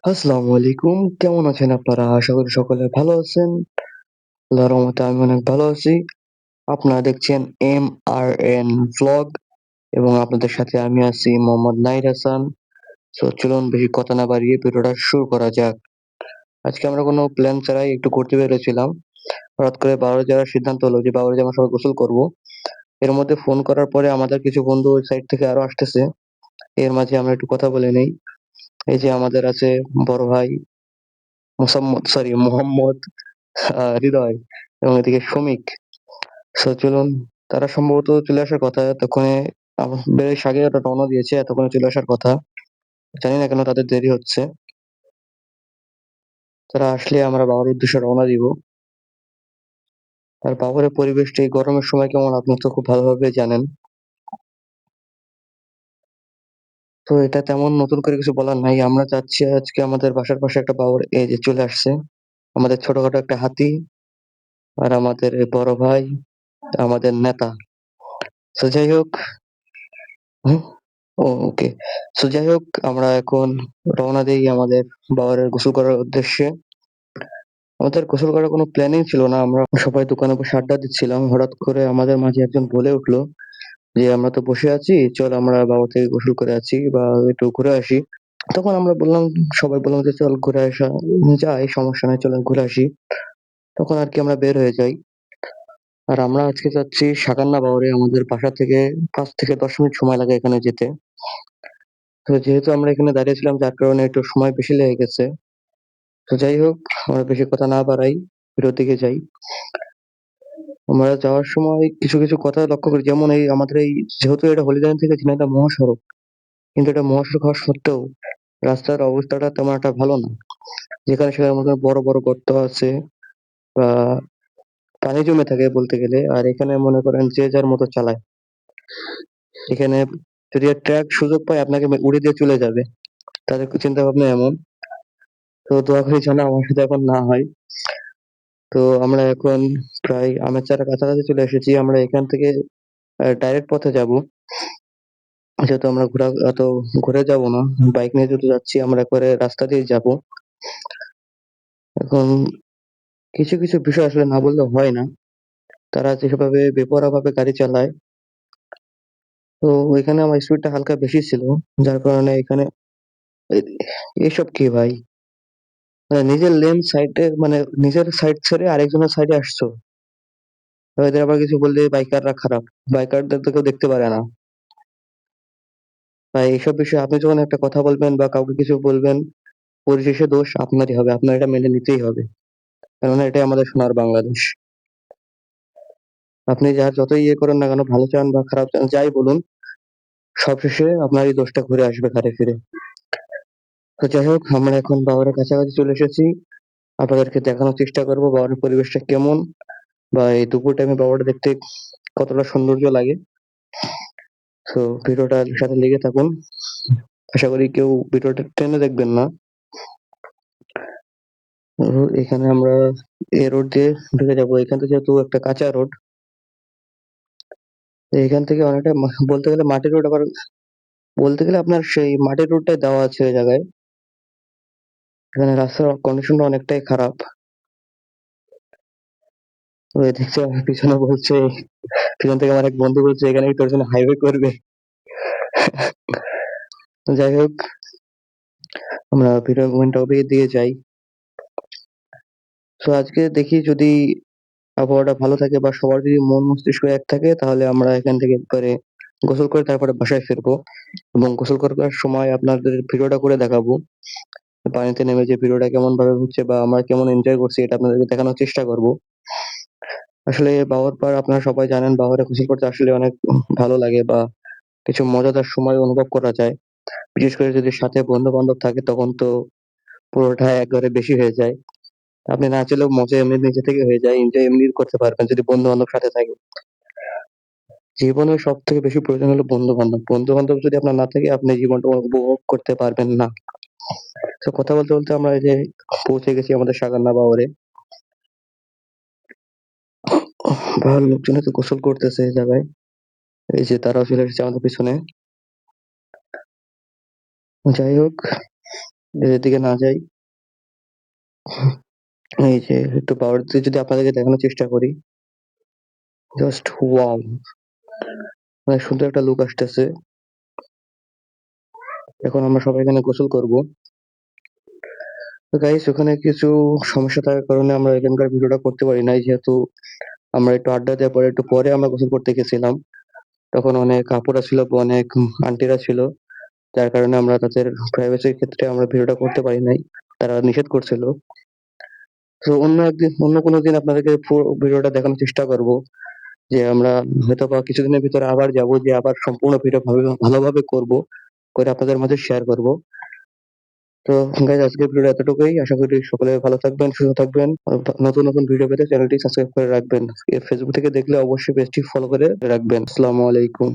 আসসালামু আলাইকুম। কেমন আছেন আপনারা? আশা করি সকলে ভালো আছেন। আল্লাহর রহমতে আমি অনেক ভালো আছি। আপনারা দেখছেন MRN ভ্লগ এবং আপনাদের সাথে আমি আছি মোহাম্মদ নাহিদ হাসান। চলুন বেশি কথা না বাড়িয়ে ভিডিওটা শুরু করা যাক। আজকে আমরা কোনো প্ল্যান ছাড়াই একটু ঘুরতে বেরিয়েছিলাম। হঠাৎ করে বাবরে যাওয়ার সিদ্ধান্ত হলো যে বাবরে যেয়ে আমরা সবাই গোসল করব। এর মধ্যে ফোন করার পরে আমাদের কিছু বন্ধু ওই সাইড থেকে আরো আসতেছে। এর মাঝে আমরা একটু কথা বলে নেই। এই যে আমাদের আছে বড় ভাই মোহাম্মদ হৃদয় এবং এদিকে শ্রমিক। চলুন, তারা সম্ভবত চলে আসার কথা এতক্ষণে। বেশ আগে ওটা রওনা দিয়েছে, এতক্ষণে চলে আসার কথা। জানি না কেন তাদের দেরি হচ্ছে। তারা আসলে আমরা বাবার উদ্দেশ্যে রওনা দিব। আর বাবরের পরিবেশটা এই গরমের সময় কেমন আপনি তো খুব ভালোভাবে জানেন। তো এটা তেমন নতুন করে কিছু বলার নাই। আমরা চাচ্ছি আজকে আমাদের বাসার পাশে একটা বাবর এই যে চলে আসছে। আমাদের ছোটখাটো একটা হাতি আর আমাদের এই বড় ভাই, আমাদের নেতা। তো যাই হোক, হুম, ওকে। যাই হোক, আমরা এখন রওনা দেই আমাদের বাবারের গোসল করার উদ্দেশ্যে। আমাদের গোসল করার কোনো প্ল্যানিং ছিল না। আমরা সবাই দোকানে বসে আড্ডা দিচ্ছিলাম। হঠাৎ করে আমাদের মাঝে একজন বলে উঠলো যে, "আমরা তো বসে আছি, চল আমরা বাবর থেকে গোসল করে আছি বা একটু ঘুরে আসি।" তখন আমরা বললাম, সবাই বললাম যে, "চল ঘুরে আসা যায়, সমস্যা নাই, চলেন ঘুরে আসি।" তখন আরকি আমরা বের হয়ে যাই। আর আমরা আজকে যাচ্ছি সাকান্না বাওরে। আমাদের বাসা থেকে ৫ থেকে ১০ মিনিট সময় লাগে এখানে যেতে। তো যেহেতু আমরা এখানে দাঁড়িয়ে ছিলাম যার কারণে একটু সময় বেশি লেগে গেছে। তো যাই হোক, আমরা বেশি কথা না বাড়াই, ভিডিওর দিকে যাই। আমরা যাওয়ার সময় কিছু কথা লক্ষ্য করি, যেমন এই আমাদের এই যেহেতু এটা হলিডে থেকে ঝিনাইদহ মহাসড়ক, কিন্তু এটা মহাসড়ক হওয়া সত্ত্বেও রাস্তার অবস্থাটা তেমন একটা ভালো না। যেখানে সেখানে মনে করেন বড় গর্ত আছে বা পানি জমে থাকে বলতে গেলে। আর এখানে মনে করেন যে যার মতো চালায়। এখানে যদি ট্রাক সুযোগ পায় আপনাকে উড়ে দিয়ে চলে যাবে। তাদের চিন্তা ভাবনা এমন। তো দোয়া করি যেন আমার সাথে এখন না হয়। তো আমরা এখন প্রায় আমের কাছাকাছি চলে এসেছি। আমরা এখান থেকে ডাইরেক্ট পথে যাবো। যেহেতু আমরা ঘুরে যাবো না। বাইক নিয়ে যেহেতু যাচ্ছি আমরা একবারে রাস্তা দিয়ে যাবো। এখন কিছু বিষয় আসলে না বললে হয় না। তারা যেভাবে বেপরোয়াভাবে গাড়ি চালায়, তো এখানে আমার স্পিডটা হালকা বেশি ছিল। যার কারণে এখানে এ এসব কি ভাই? মানে নিজের লেন সাইডে মানে নিজের সাইড ছেড়ে আরেকজনের সাইডে আসছো। এদের আবার কিছু বললে বাইকাররা খারাপ। বাইকারদের তো কেউ দেখতে পারে না। তাই এইসব বিষয়ে আপনি যখন একটা কথা বলবেন বা কাউকে কিছু বলবেন, পরিশেষে দোষ আপনারই হবে। আপনার এটা মেনে নিতেই হবে। কেননা এটাই আমাদের সোনার বাংলাদেশ। আপনি যার যতই ইয়ে করেন না কেন, ভালো চান বা খারাপ চান, যাই বলুন, সবশেষে আপনারই দোষটা ঘুরে আসবে ঘাড়ে ফিরে। তো যাই হোক, আমরা এখন বাবারের কাছাকাছি চলে এসেছি। আপনাদেরকে দেখানোর চেষ্টা করব বাবারের পরিবেশটা কেমন বা এই দুপুর টাইমে বাবাটা দেখতে কতটা সৌন্দর্য লাগে। তো ভিডিওটার সাথে লেগে থাকুন। আশা করি কেউ ভিডিওটা টেনে দেখবেন না। এখানে আমরা এই রোড দিয়ে ঢুকে যাবো। এখান থেকে যেহেতু একটা কাঁচা রোড, এখান থেকে অনেকটা বলতে গেলে মাটির রোড, আবার বলতে গেলে আপনার সেই মাটির রোডটাই দেওয়া আছে ওই জায়গায়। এখানে রাস্তার কন্ডিশনটা অনেকটাই খারাপ। তো এদিক থেকে আমার পিছনে বলছে, পিছন থেকে আমার এক বন্ধু বলছে এখানে কি তোর জন্য হাইওয়ে করবে। যাই হোক, আমরা ভিডিও টপিকের দিকে যাই। তো আজকে দেখি যদি আবহাওয়াটা ভালো থাকে বা সবার যদি মন মস্তিষ্ক এক থাকে, তাহলে আমরা এখান থেকে একবারে গোসল করে তারপরে বাসায় ফিরবো এবং গোসল করার সময় আপনাদের ভিডিওটা করে দেখাবো। পানিতে নেমে যে ভিডিওটা কেমন ভাবে হচ্ছে বা আমরা কেমন এনজয় করছি এটা আপনাদেরকে দেখানোর চেষ্টা করব। আসলে বাওয়ার পাড় আপনারা সবাই জানেন, বাওয়ারে গোসল করতে আসলে অনেক ভালো লাগে বা কিছু মজাদার সময় অনুভব করা যায়। বিশেষ করে যদি সাথে বন্ধু-বান্ধব থাকে তখন তো পুরোটা একবারে বেশি হয়ে যায়। আপনি না চাইলেও মজা এমনি নিজে থেকে হয়ে যায়। এনজয় এমনি করতে পারবেন যদি বন্ধু-বান্ধব সাথে থাকে। জীবনে সবথেকে বেশি প্রয়োজন হলো বন্ধু-বান্ধব। বন্ধু-বান্ধব যদি আপনার না থাকে আপনি জীবনটা উপভোগ করতে পারবেন না। তো কথা বলতে আমরা এই যে পৌঁছে গেছি আমাদের সাগান্না বাওয়ারে। ভালো লোকজনে তো গোসল করতেছে এই জায়গায়। এই যে তারাও চলে এসেছে আমাদের পিছনে। যাই হোক, এদিকে না যাই। এই যে একটু পাওয়ার যদি আপনাদেরকে দেখানোর চেষ্টা করি, জাস্ট ওয়াও! অনেক সুন্দর একটা লুক আসতেছে। এখন আমরা সবাই এখানে গোসল করব। তো গাইস, ওখানে কিছু সমস্যা থাকার কারণে আমরা এখানকার ভিডিওটা করতে পারি নাই, যেহেতু আমরা একটু আড্ডা দেওয়ার পরে একটু পরে আমরা গোসল করতে গেছিলাম। তখন অনেক আপুরা ছিল, অনেক আন্টিরা ছিল। যার কারণে আমরা তাদের প্রাইভেসির ক্ষেত্রে আমরা ভিডিওটা করতে পারি নাই। তারা নিষেধ করছিল। তো অন্য একদিন, অন্য কোনো দিন আপনাদেরকে পুরো ভিডিওটা দেখানোর চেষ্টা করব। যে আমরা হয়তোবা কিছুদিনের ভিতরে আবার যাব, যে আবার সম্পূর্ণ ভিডিও ভালোভাবে করব, করে আপনাদের মাঝে শেয়ার করব। তো গাইস, আজকের ভিডিওটা এতটুকুই। আশা করি সকলে ভালো থাকবেন, সুস্থ থাকবেন। আর নতুন নতুন ভিডিও পেতে চ্যানেলটি সাবস্ক্রাইব করে রাখবেন। ফেসবুক থেকে দেখলে অবশ্যই পেজটি ফলো করে রাখবেন। আসসালামু আলাইকুম।